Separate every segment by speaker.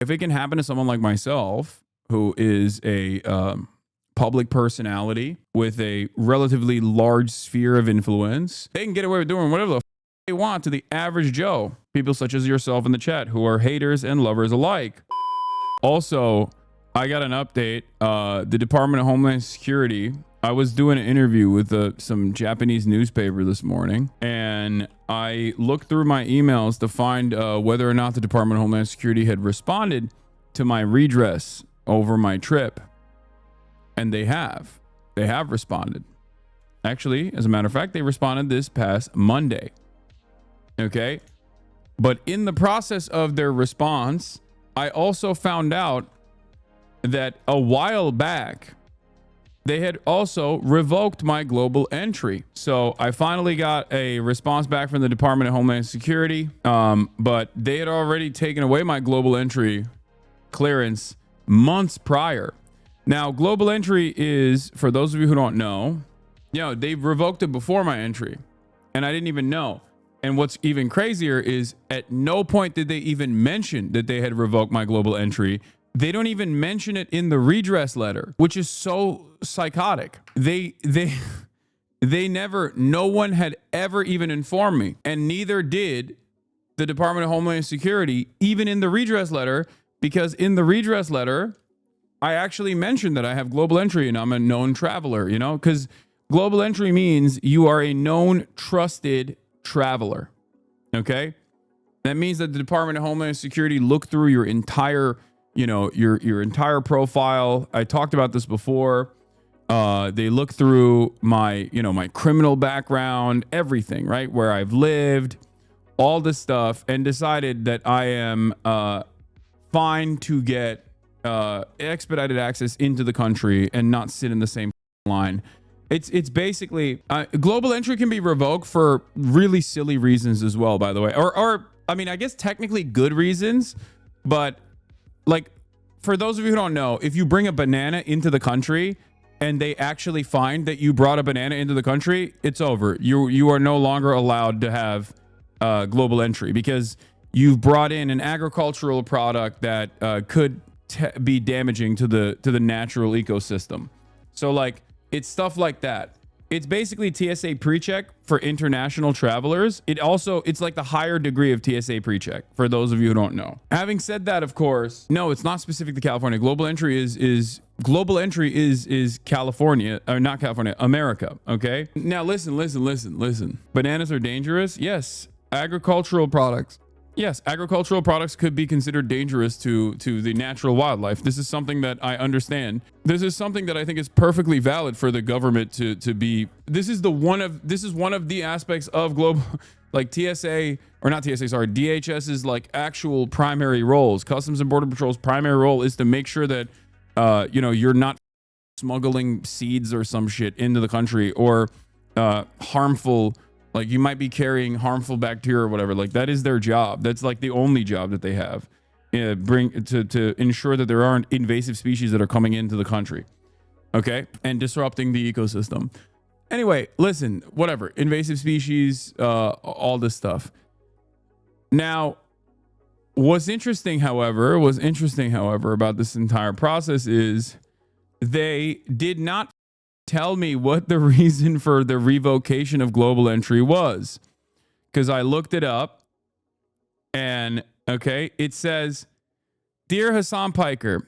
Speaker 1: If it can happen to someone like myself, who is a public personality with a relatively large sphere of influence, they can get away with doing whatever the they want to the average Joe. People such as yourself in the chat who are haters and lovers alike. Also, I got an update. The Department of Homeland Security, I was doing an interview with some Japanese newspaper this morning, and I looked through my emails to find whether or not the Department of Homeland Security had responded to my redress over my trip. And they have responded. Actually, as a matter of fact, they responded this past Monday. Okay. But in the process of their response, I also found out that a while back, they had also revoked my global entry. So I finally got a response back from the Department of Homeland Security. But they had already taken away my global entry clearance months prior. Now, global entry is, for those of you who don't know, they've revoked it before my entry, and I didn't even know. And what's even crazier is at no point did they even mention that they had revoked my global entry. They don't even mention it in the redress letter, which is so psychotic. They never, no one had ever even informed me, and neither did the Department of Homeland Security, even in the redress letter, because in the redress letter, I actually mentioned that I have global entry and I'm a known traveler, because global entry means you are a known, trusted traveler. Okay. That means that the Department of Homeland Security looked through your entire, your entire profile. I talked about this before. They looked through my, my criminal background, everything, right? Where I've lived, all this stuff, and decided that I am fine to get expedited access into the country and not sit in the same line. It's basically global entry can be revoked for really silly reasons as well, by the way, or I mean, I guess technically good reasons, but like for those of you who don't know, if you bring a banana into the country and they actually find that you brought a banana into the country, it's over. You are no longer allowed to have global entry because you've brought in an agricultural product that could be damaging to the natural ecosystem. So like it's stuff like that. It's basically TSA pre-check for international travelers. It's like the higher degree of TSA pre-check for those of you who don't know. Having said that, of course, no, it's not specific to California. Global entry is California, or not California, America. Okay. Now listen. Bananas are dangerous. Yes. Agricultural products. Yes, agricultural products could be considered dangerous to the natural wildlife. This is something that I understand. This is something that I think is perfectly valid for the government to be. This is one of the aspects of global, like TSA, or not TSA, sorry, DHS's like actual primary roles. Customs and Border Patrol's primary role is to make sure that you're not smuggling seeds or some shit into the country, or harmful. Like you might be carrying harmful bacteria or whatever. Like that is their job. That's like the only job that they have. To ensure that there aren't invasive species that are coming into the country. Okay. And disrupting the ecosystem. Anyway, listen, whatever. Invasive species, all this stuff. Now, what's interesting, however, about this entire process is they did not tell me what the reason for the revocation of global entry was, because I looked it up and it says, "Dear Hasan Piker,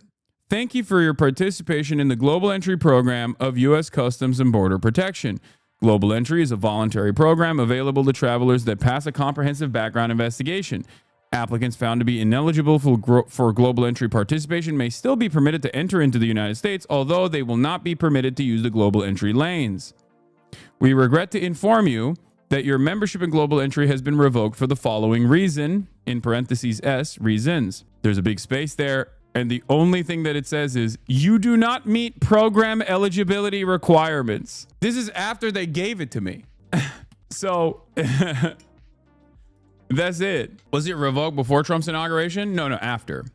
Speaker 1: thank you for your participation in the global entry program of U.S. Customs and Border Protection. Global entry is a voluntary program available to travelers that pass a comprehensive background investigation. Applicants found to be ineligible for global entry participation may still be permitted to enter into the United States, although they will not be permitted to use the global entry lanes. We regret to inform you that your membership in global entry has been revoked for the following reason," in parentheses S, reasons. There's a big space there, and the only thing that it says is, "You do not meet program eligibility requirements." This is after they gave it to me. So... That's it. Was it revoked before Trump's inauguration? No, after.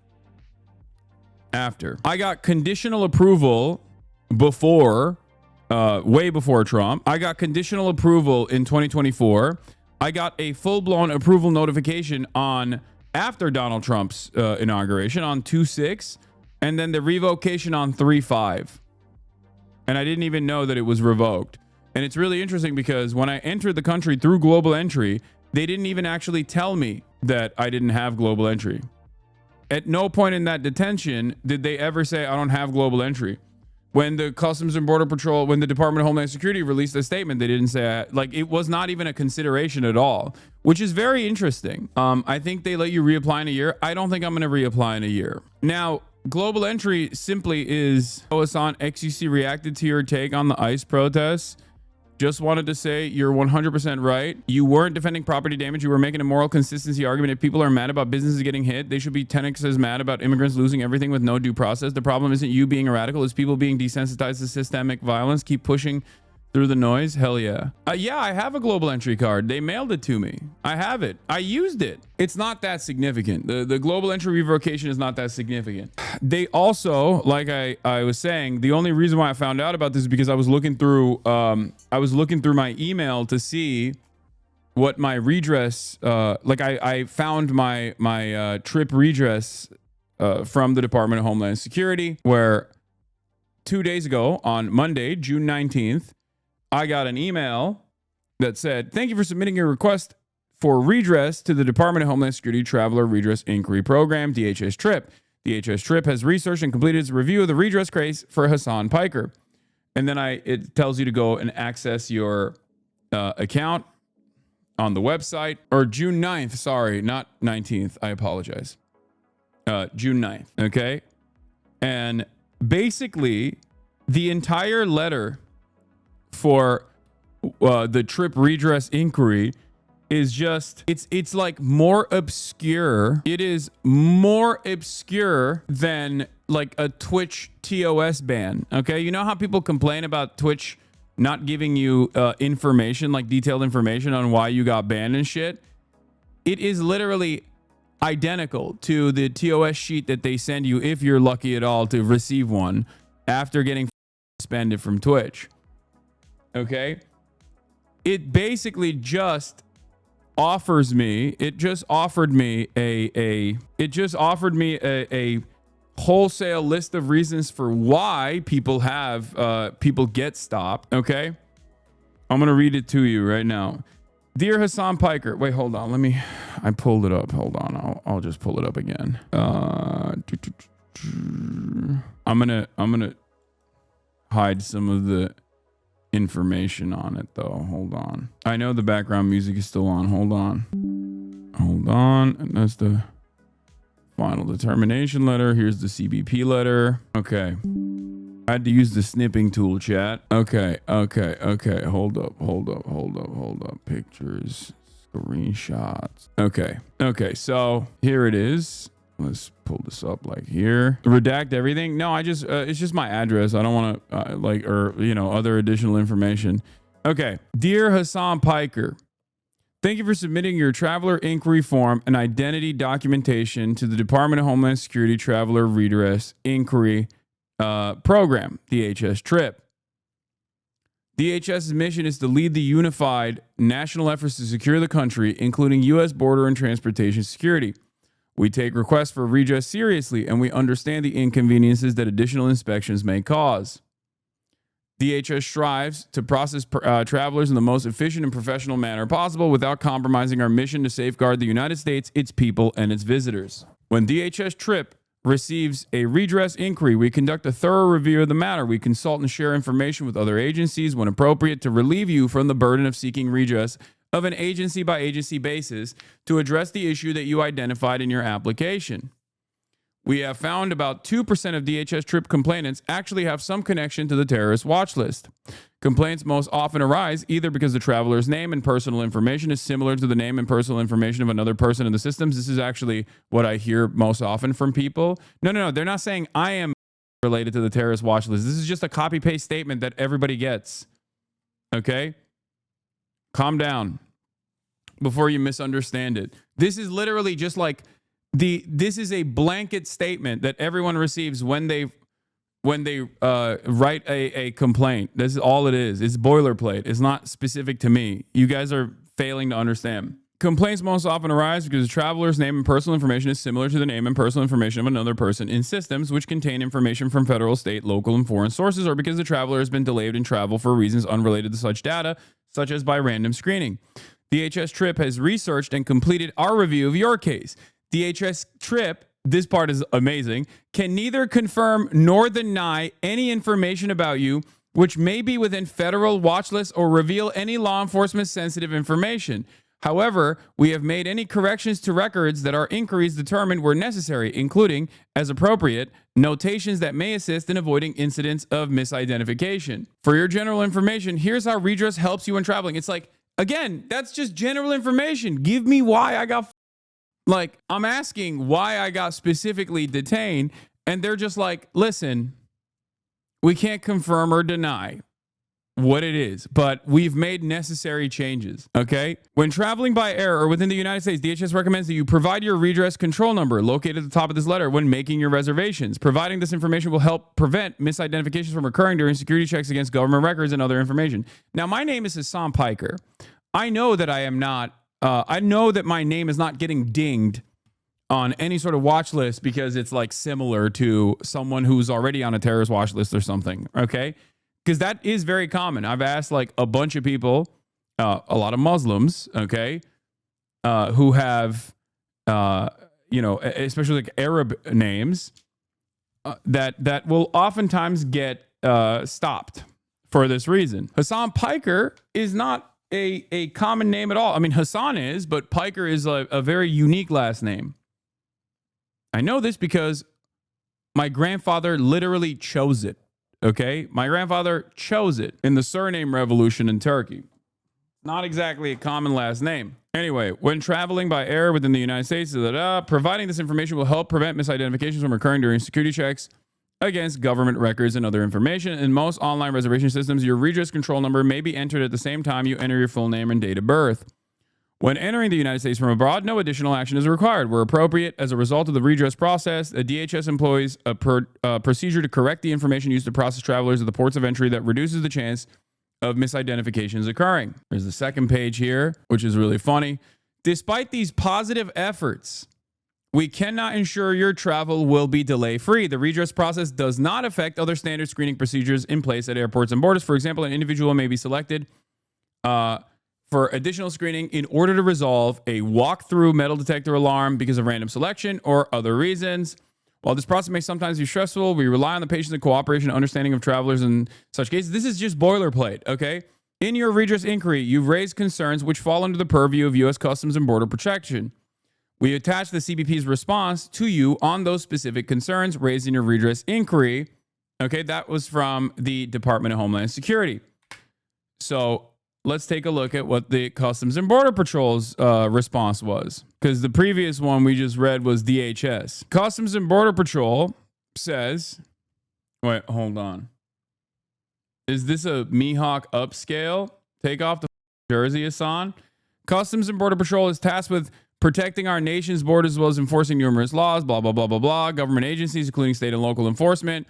Speaker 1: I got conditional approval before, way before Trump. I got conditional approval in 2024. I got a full-blown approval notification on after Donald Trump's inauguration on 2/6, and then the revocation on 3/5. And I didn't even know that it was revoked. And it's really interesting because when I entered the country through global entry, they didn't even actually tell me that I didn't have global entry. At no point in that detention did they ever say I don't have global entry. When the Customs and Border Patrol, when the Department of Homeland Security released a statement, they didn't say, like, it was not even a consideration at all, which is very interesting. I think they let you reapply in a year. I don't think I'm going to reapply in a year. Now, global entry simply is, Hassan, XUC reacted to your take on the ICE protests. Just wanted to say you're 100% right. You weren't defending property damage. You were making a moral consistency argument. If people are mad about businesses getting hit, they should be 10x as mad about immigrants losing everything with no due process. The problem isn't you being a radical. It's people being desensitized to systemic violence. Keep pushing through the noise. Hell yeah. Yeah, I have a global entry card. They mailed it to me. I have it. I used it. It's not that significant. The global entry revocation is not that significant. They also, like I was saying, the only reason why I found out about this is because I was looking through my email to see what my redress, I found my trip redress from the Department of Homeland Security, where 2 days ago on Monday, June 19th, I got an email that said, thank you for submitting your request for redress to the Department of Homeland Security Traveler Redress Inquiry Program, DHS TRIP. DHS TRIP has researched and completed its review of the redress case for Hasan Piker. And then it tells you to go and access your account on the website, or June 9th. Sorry, not 19th. I apologize. June 9th. Okay. And basically the entire letter for the trip redress inquiry is just, it's like more obscure. It is more obscure than like a Twitch TOS ban. Okay. You know how people complain about Twitch not giving you information, like detailed information on why you got banned and shit? It is literally identical to the TOS sheet that they send you, if you're lucky at all to receive one, after getting suspended from Twitch. Okay. It basically just offers me, it just offered me a wholesale list of reasons for why people get stopped. Okay. I'm going to read it to you right now. Dear Hasan Piker, wait, hold on. I pulled it up. Hold on. I'll just pull it up again. I'm going to hide some of the information on it though. Hold on. I know the background music is still on. Hold on. And that's the final determination letter. Here's the CBP letter. Okay. I had to use the snipping tool, chat. Okay. Hold up. Pictures, screenshots. Okay. So here it is. Let's pull this up like here. Redact everything. No, it's just my address. I don't want to other additional information. Okay. Dear Hasan Piker, thank you for submitting your traveler inquiry form and identity documentation to the Department of Homeland Security Traveler Redress Inquiry Program, DHS TRIP. DHS's mission is to lead the unified national efforts to secure the country, including U.S. border and transportation security. We take requests for redress seriously, and we understand the inconveniences that additional inspections may cause. DHS strives to process travelers in the most efficient and professional manner possible without compromising our mission to safeguard the United States, its people, and its visitors. When DHS TRIP receives a redress inquiry, we conduct a thorough review of the matter. We consult and share information with other agencies when appropriate to relieve you from the burden of seeking redress of an agency by agency basis to address the issue that you identified in your application. We have found about 2% of DHS TRIP complainants actually have some connection to the terrorist watch list. Complaints most often arise either because the traveler's name and personal information is similar to the name and personal information of another person in the systems. This is actually what I hear most often from people. No. They're not saying I am related to the terrorist watch list. This is just a copy-paste statement that everybody gets. Okay? Calm down before you misunderstand it. This is literally just like this is a blanket statement that everyone receives when they write a complaint. This is all it is. It's boilerplate. It's not specific to me. You guys are failing to understand. Complaints most often arise because the traveler's name and personal information is similar to the name and personal information of another person in systems which contain information from federal, state, local, and foreign sources, or because the traveler has been delayed in travel for reasons unrelated to such data, such as by random screening. DHS Trip has researched and completed our review of your case. DHS Trip, this part is amazing, can neither confirm nor deny any information about you which may be within federal watch lists or reveal any law enforcement sensitive information. However, we have made any corrections to records that our inquiries determined were necessary, including, as appropriate, notations that may assist in avoiding incidents of misidentification. For your general information, here's how redress helps you when traveling. It's like, again, that's just general information. Give me why I got, like, I'm asking why I got specifically detained, and they're just like, listen, we can't confirm or deny what it is, but we've made necessary changes, okay? When traveling by air or within the United States, DHS recommends that you provide your redress control number located at the top of this letter when making your reservations. Providing this information will help prevent misidentifications from occurring during security checks against government records and other information. Now, my name is Hasan Piker. I know that I am not, I know that my name is not getting dinged on any sort of watch list because it's like similar to someone who's already on a terrorist watch list or something, okay? Because that is very common. I've asked like a bunch of people, a lot of Muslims, okay, who have, especially like Arab names, that will oftentimes get stopped for this reason. Hasan Piker is not a common name at all. I mean, Hasan is, but Piker is a very unique last name. I know this because my grandfather literally chose it. Okay, my grandfather chose it in the surname revolution in Turkey. Not exactly a common last name. Anyway, when traveling by air within the United States, providing this information will help prevent misidentifications from occurring during security checks against government records and other information. In most online reservation systems, your redress control number may be entered at the same time you enter your full name and date of birth. When entering the United States from abroad, no additional action is required. Where appropriate, as a result of the redress process, the DHS employs a procedure to correct the information used to process travelers at the ports of entry that reduces the chance of misidentifications occurring. There's the second page here, which is really funny. Despite these positive efforts, we cannot ensure your travel will be delay-free. The redress process does not affect other standard screening procedures in place at airports and borders. For example, an individual may be selected for additional screening in order to resolve a walk-through metal detector alarm because of random selection or other reasons. While this process may sometimes be stressful, we rely on the patience and cooperation and understanding of travelers in such cases. This is just boilerplate, okay? In your redress inquiry, you've raised concerns which fall under the purview of U.S. Customs and Border Protection. We attach the CBP's response to you on those specific concerns raised in your redress inquiry. Okay, that was from the Department of Homeland Security. So let's take a look at what the Customs and Border Patrol's response was. Because the previous one we just read was DHS. Customs and Border Patrol says, wait, hold on. Is this a Mihawk upscale? Take off the jersey, Hasan. Customs and Border Patrol is tasked with protecting our nation's borders as well as enforcing numerous laws, blah, blah, blah, blah, blah. Government agencies, including state and local enforcement.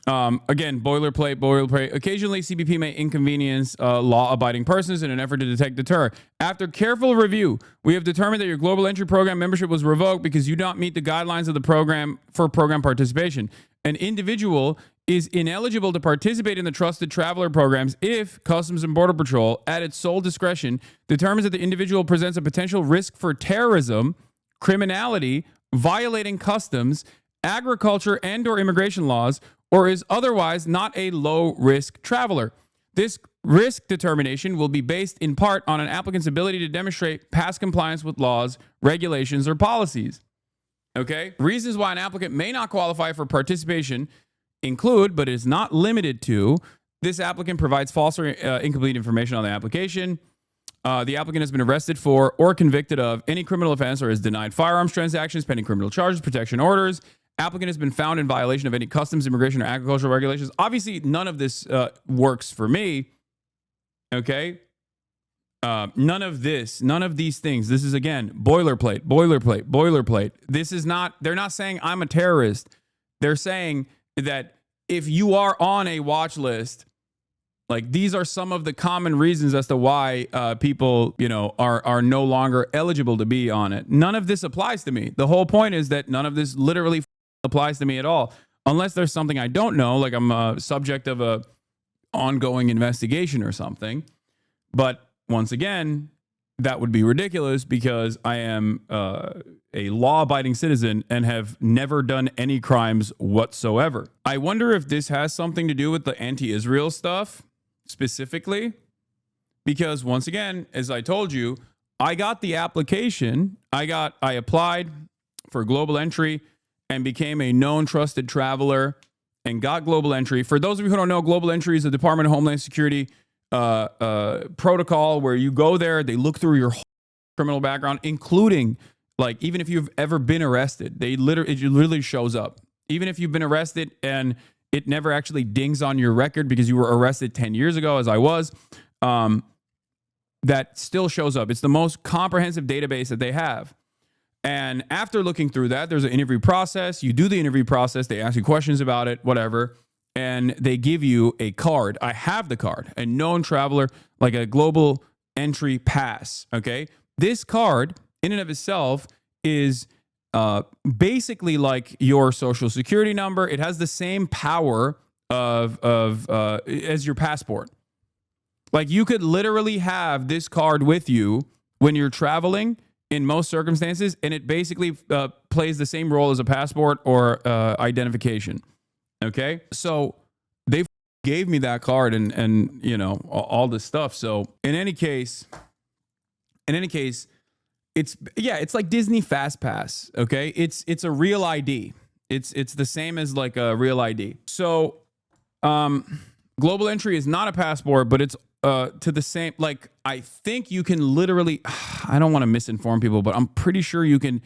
Speaker 1: Again, boilerplate. Occasionally, CBP may inconvenience law-abiding persons in an effort to detect, deter. After careful review, we have determined that your global entry program membership was revoked because you do not meet the guidelines of the program for program participation. An individual is ineligible to participate in the trusted traveler programs if Customs and Border Patrol, at its sole discretion, determines that the individual presents a potential risk for terrorism, criminality, violating customs, agriculture, and/or immigration laws, or is otherwise not a low-risk traveler. This risk determination will be based in part on an applicant's ability to demonstrate past compliance with laws, regulations, or policies. Okay? Reasons why an applicant may not qualify for participation include, but is not limited to, this applicant provides false or incomplete information on the application. The applicant has been arrested for or convicted of any criminal offense or has denied firearms transactions, pending criminal charges, protection orders. Applicant has been found in violation of any customs, immigration, or agricultural regulations. Obviously, none of this works for me. Okay? None of these things. This is, again, boilerplate. This is not, they're not saying I'm a terrorist. They're saying that if you are on a watch list Like, these are some of the common reasons as to why people, you know, are no longer eligible to be on it. None of this applies to me. The whole point is that none of this literally applies to me at all, unless there's something I don't know, like I'm a subject of a ongoing investigation or something. But once again, that would be ridiculous because I am a law-abiding citizen and have never done any crimes whatsoever. I wonder if this has something to do with the anti-Israel stuff specifically, because once again, as I told you, I got the application. I applied for global entry and became a known trusted traveler and got global entry. For those of you who don't know, global entry is a Department of Homeland Security protocol where you go there, they look through your whole criminal background, including, like, even if you've ever been arrested, it literally shows up. Even if you've been arrested and it never actually dings on your record because you were arrested 10 years ago, as I was, that still shows up. It's the most comprehensive database that they have. And after looking through that, there's an interview process. You do the interview process. They ask you questions about it, whatever. And they give you a card. I have the card, a known traveler, like a global entry pass. Okay. This card in and of itself is basically like your social security number. It has the same power as your passport. Like, you could literally have this card with you when you're traveling in most circumstances, and it basically plays the same role as a passport or identification. Okay, so they gave me that card and you know, all this stuff. So in any case, it's like Disney Fast Pass. Okay, it's a real ID. It's the same as like a real ID. So global entry is not a passport, but it's to the same, like, I think you can literally, I don't want to misinform people, but I'm pretty sure you can,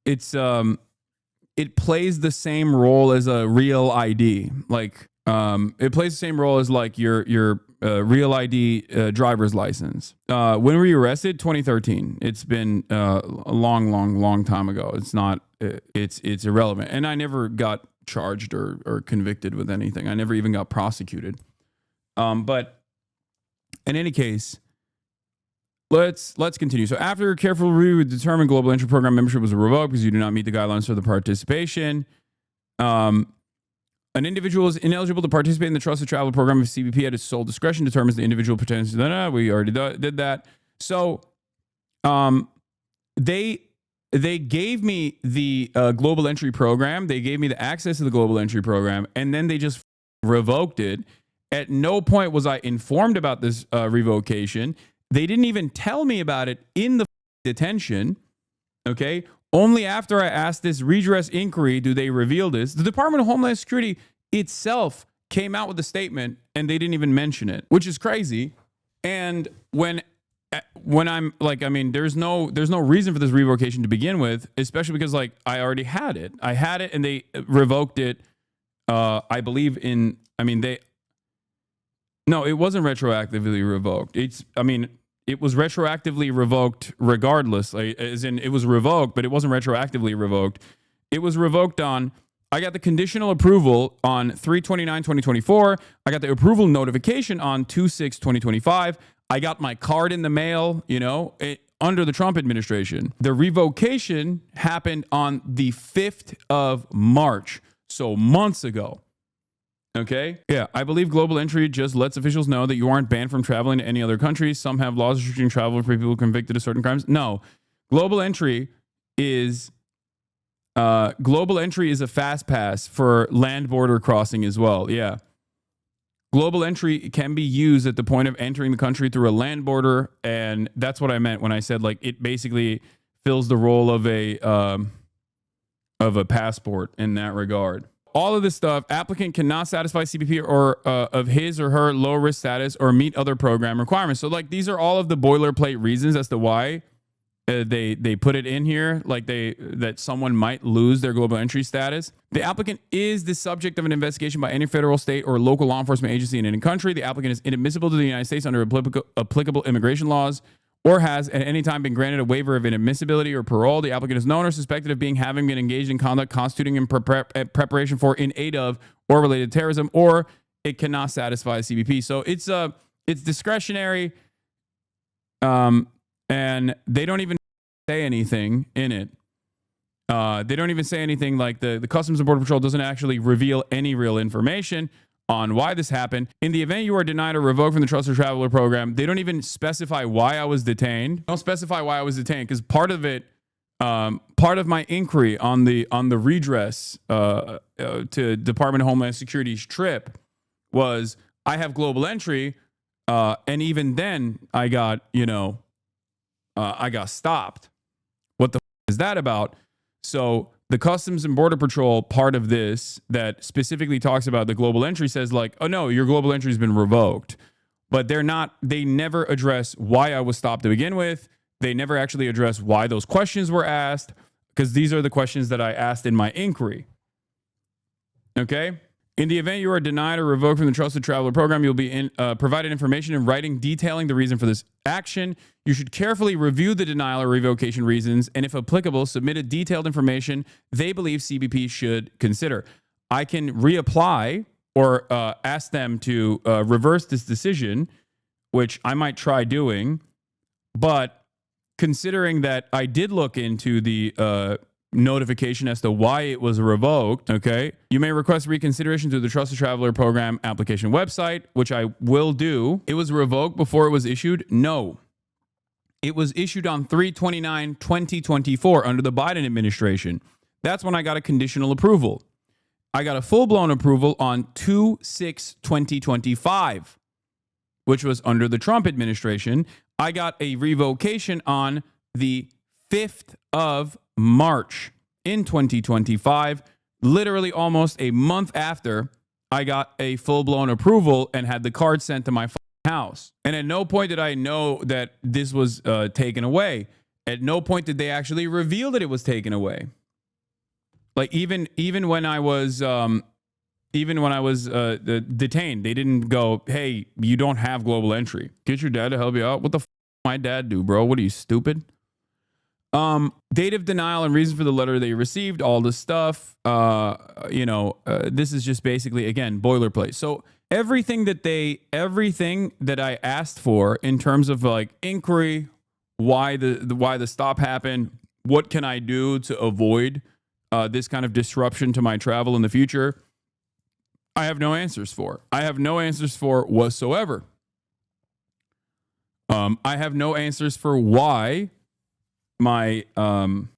Speaker 1: it plays the same role as a real ID. Like, it plays the same role as like your real ID driver's license. When were you arrested? 2013. It's been a long time ago. It's not, it's irrelevant. And I never got charged or convicted with anything. I never even got prosecuted. But in any case, let's continue. So after careful review, we determined global entry program membership was revoked because you do not meet the guidelines for the participation. An individual is ineligible to participate in the trusted travel program if CBP at its sole discretion determines the individual potential. We already did that. So they gave me the global entry program. They gave me the access to the global entry program, and then they just revoked it. At no point was I informed about this revocation. They didn't even tell me about it in the detention. Okay. Only after I asked this redress inquiry do they reveal this. The Department of Homeland Security itself came out with a statement and they didn't even mention it, which is crazy. And when I'm like, I mean, there's no reason for this revocation to begin with, especially because, like, I already had it. I had it and they revoked it. I believe in, I mean, no, it wasn't retroactively revoked. It was retroactively revoked regardless. Like, as in, it was revoked, but it wasn't retroactively revoked. It was revoked on, I got the conditional approval on 3/29/2024. I got the approval notification on 2/6/2025. I got my card in the mail, you know, under the Trump administration. The revocation happened on the 5th of March, so months ago. Okay. Yeah. I believe global entry just lets officials know that you aren't banned from traveling to any other countries. Some have laws restricting travel for people convicted of certain crimes. No, global entry is a fast pass for land border crossing as well. Yeah. Global entry can be used at the point of entering the country through a land border. And that's what I meant when I said, like, it basically fills the role of a passport in that regard. All of this stuff, applicant cannot satisfy CBP or of his or her low risk status or meet other program requirements. So, like, these are all of the boilerplate reasons as to why they put it in here, like that someone might lose their global entry status. The applicant is the subject of an investigation by any federal, state, or local law enforcement agency in any country. The applicant is inadmissible to the United States under applicable immigration laws, or has at any time been granted a waiver of inadmissibility or parole. The applicant is known or suspected of having been engaged in conduct constituting in preparation for, in aid of, or related to terrorism, or it cannot satisfy CBP. So it's discretionary, and they don't even say anything in it. They don't even say anything like the Customs and Border Patrol doesn't actually reveal any real information on why this happened. In the event you are denied or revoked from the Trusted Traveler program, they don't even specify why I was detained. They don't specify why I was detained because part of it, part of my inquiry on the redress to Department of Homeland Security's trip was I have global entry, and even then I got I got stopped. What the is that about? So the Customs and Border Patrol part of this that specifically talks about the global entry says like, oh no, your global entry has been revoked. But they never address why I was stopped to begin with. They never actually address why those questions were asked, because these are the questions that I asked in my inquiry. Okay? In the event you are denied or revoked from the Trusted Traveler program, you'll be provided information in writing detailing the reason for this action. You should carefully review the denial or revocation reasons, and if applicable, submit a detailed information they believe CBP should consider. I can reapply or ask them to reverse this decision, which I might try doing. But considering that I did look into the notification as to why it was revoked, okay, you may request reconsideration through the Trusted Traveler Program application website, which I will do. It was revoked before it was issued? No. It was issued on 3/29/2024 under the Biden administration. That's when I got a conditional approval. I got a full-blown approval on 2/6/2025, which was under the Trump administration. I got a revocation on the 5th of March in 2025, literally almost a month after I got a full-blown approval and had the card sent to my house. And at no point did I know that this was taken away. At no point did they actually reveal that it was taken away. Like even when I was detained, they didn't go, "Hey, you don't have global entry. Get your dad to help you out." What the f my dad do, bro? What are you, stupid? Date of denial and reason for the letter they received, all this stuff. This is just basically, again, boilerplate. So everything that I asked for in terms of like inquiry, why the stop happened, what can I do to avoid this kind of disruption to my travel in the future, I have no answers for. I have no answers for whatsoever. I have no answers for why my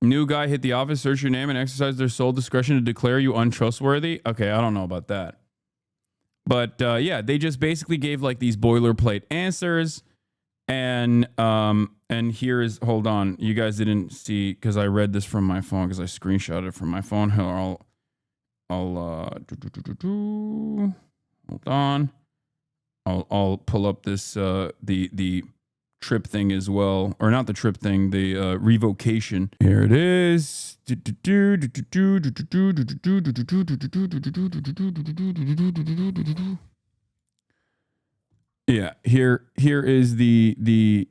Speaker 1: new guy hit the office, search your name, and exercise their sole discretion to declare you untrustworthy. Okay, I don't know about that. But yeah, they just basically gave like these boilerplate answers. And here is, hold on, you guys didn't see, because I read this from my phone, because I screenshotted it from my phone. Hold on. I'll pull up this the trip thing as well, or not the trip thing, the revocation. Here it is. Yeah, here is the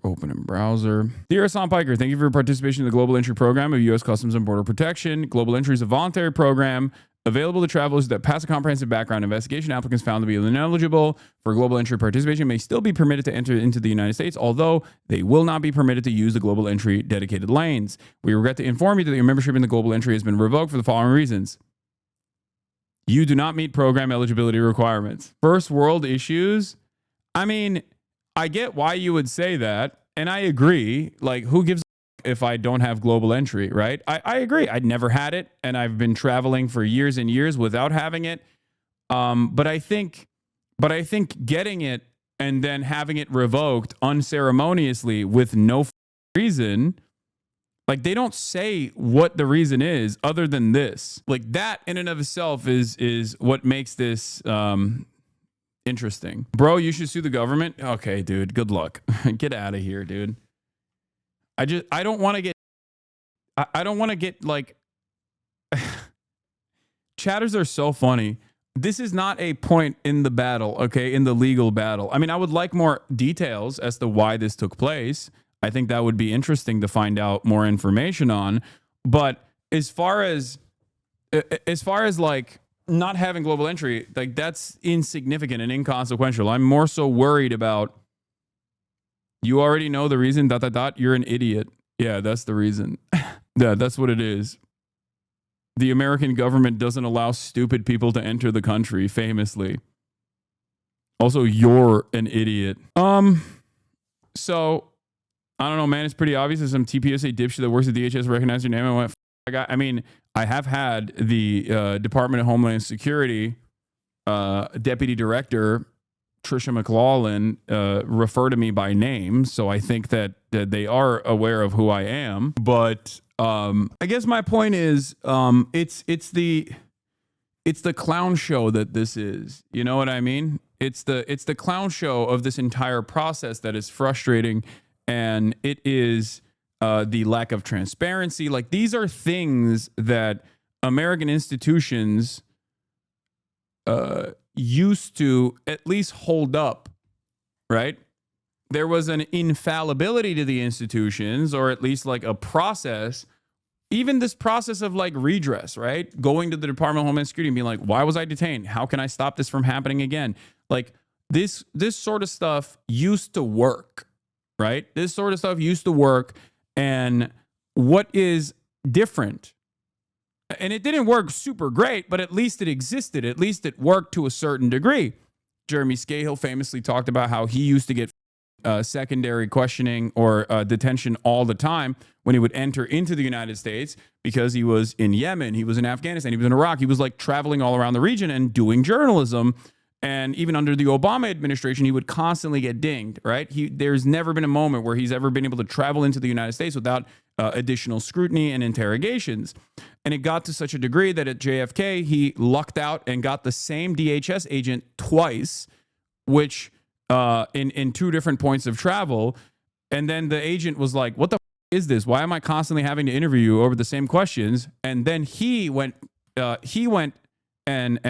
Speaker 1: open in browser. Dear Hasan Piker, thank you for your participation in the Global Entry Program of U.S. Customs and Border Protection. Global Entry is a voluntary program available to travelers that pass a comprehensive background investigation. Applicants found to be ineligible for global entry participation may still be permitted to enter into the United States, although they will not be permitted to use the global entry dedicated lanes. We regret to inform you that your membership in the global entry has been revoked for the following reasons. You do not meet program eligibility requirements. First world issues. I mean, I get why you would say that, and I agree. Like, who gives a if I don't have global entry, right? I agree. I'd never had it, and I've been traveling for years and years without having it. But I think getting it and then having it revoked unceremoniously with no reason, like they don't say what the reason is other than this. Like that in and of itself is what makes this interesting. Bro, you should sue the government. Okay, dude, good luck. Get out of here, dude. I don't want to get like chatters are so funny. This is not a point in the battle, okay, in the legal battle. I mean, I would like more details as to why this took place. I think that would be interesting to find out more information on. But as far as like not having global entry, like that's insignificant and inconsequential. I'm more so worried about, you already know the reason, ... You're an idiot. Yeah, that's the reason. Yeah, that's what it is. The American government doesn't allow stupid people to enter the country, famously. Also, you're an idiot. So, I don't know, man. It's pretty obvious. There's some TPSA dipshit that works at DHS recognized your name and went, I mean, I have had the Department of Homeland Security Deputy Director, Trisha McLaughlin, refer to me by name. So I think that they are aware of who I am. But I guess my point is, it's the clown show that this is. You know what I mean? It's the clown show of this entire process that is frustrating, and it is the lack of transparency. Like, these are things that American institutions used to at least hold up, right? There was an infallibility to the institutions, or at least like a process. Even this process of like redress, right? Going to the Department of Homeland Security and being like, why was I detained? How can I stop this from happening again? Like this sort of stuff used to work, right? This sort of stuff used to work. And what is different? And it didn't work super great, but at least it existed. At least it worked to a certain degree. Jeremy Scahill famously talked about how he used to get secondary questioning or detention all the time when he would enter into the United States, because he was in Yemen, he was in Afghanistan, he was in Iraq. He was like traveling all around the region and doing journalism. And even under the Obama administration, he would constantly get dinged, right? There's never been a moment where he's ever been able to travel into the United States without additional scrutiny and interrogations. And it got to such a degree that at JFK, he lucked out and got the same DHS agent twice, which in two different points of travel. And then the agent was like, what the is this? Why am I constantly having to interview you over the same questions? And then he went and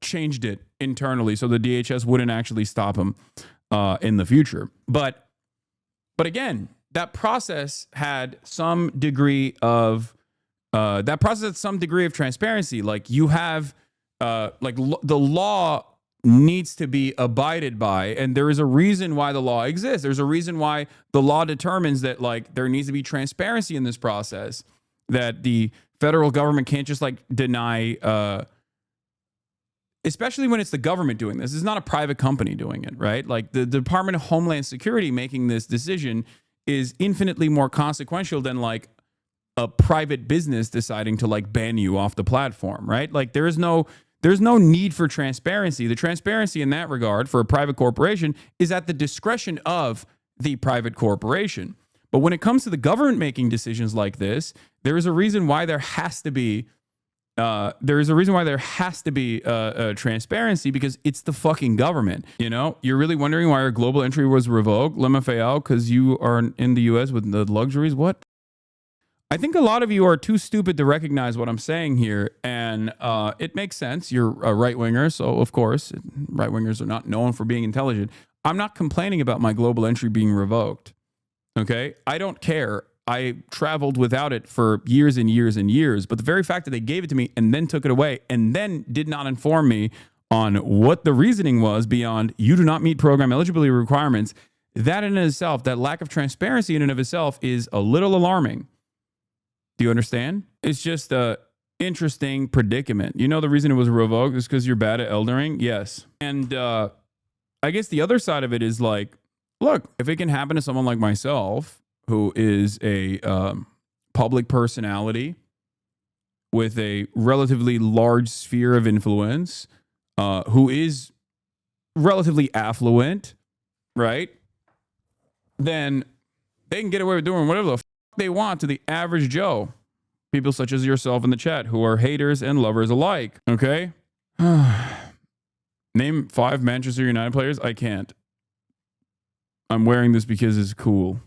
Speaker 1: changed it internally so the DHS wouldn't actually stop him in the future. But again, that process had some degree of transparency. Like, you have the law needs to be abided by, and there is a reason why the law exists. There's a reason why the law determines that, like, there needs to be transparency in this process, that the federal government can't just like deny, especially when it's the government doing this. It's not a private company doing it, right? Like, the Department of Homeland Security making this decision is infinitely more consequential than like a private business deciding to like ban you off the platform, right? Like, there's no need for transparency. The transparency in that regard for a private corporation is at the discretion of the private corporation. But when it comes to the government making decisions like this, there is a reason why there has to be transparency, because it's the fucking government. You know, you're really wondering why our global entry was revoked, LMFAO, because you are in the U.S. with the luxuries. What? I think a lot of you are too stupid to recognize what I'm saying here, and it makes sense. You're a right-winger, so of course, right-wingers are not known for being intelligent. I'm not complaining about my global entry being revoked, okay? I don't care. I traveled without it for years and years and years, but the very fact that they gave it to me and then took it away and then did not inform me on what the reasoning was beyond you do not meet program eligibility requirements, that in itself, that lack of transparency in and of itself is a little alarming. Do you understand? It's just a interesting predicament. You know, the reason it was revoked is because you're bad at eldering? Yes. And I guess the other side of it is like, look, if it can happen to someone like myself, who is a public personality with a relatively large sphere of influence, who is relatively affluent, right? Then they can get away with doing whatever the they want to the average Joe. People such as yourself in the chat who are haters and lovers alike. Okay? Name 5 Manchester United players. I can't. I'm wearing this because it's cool.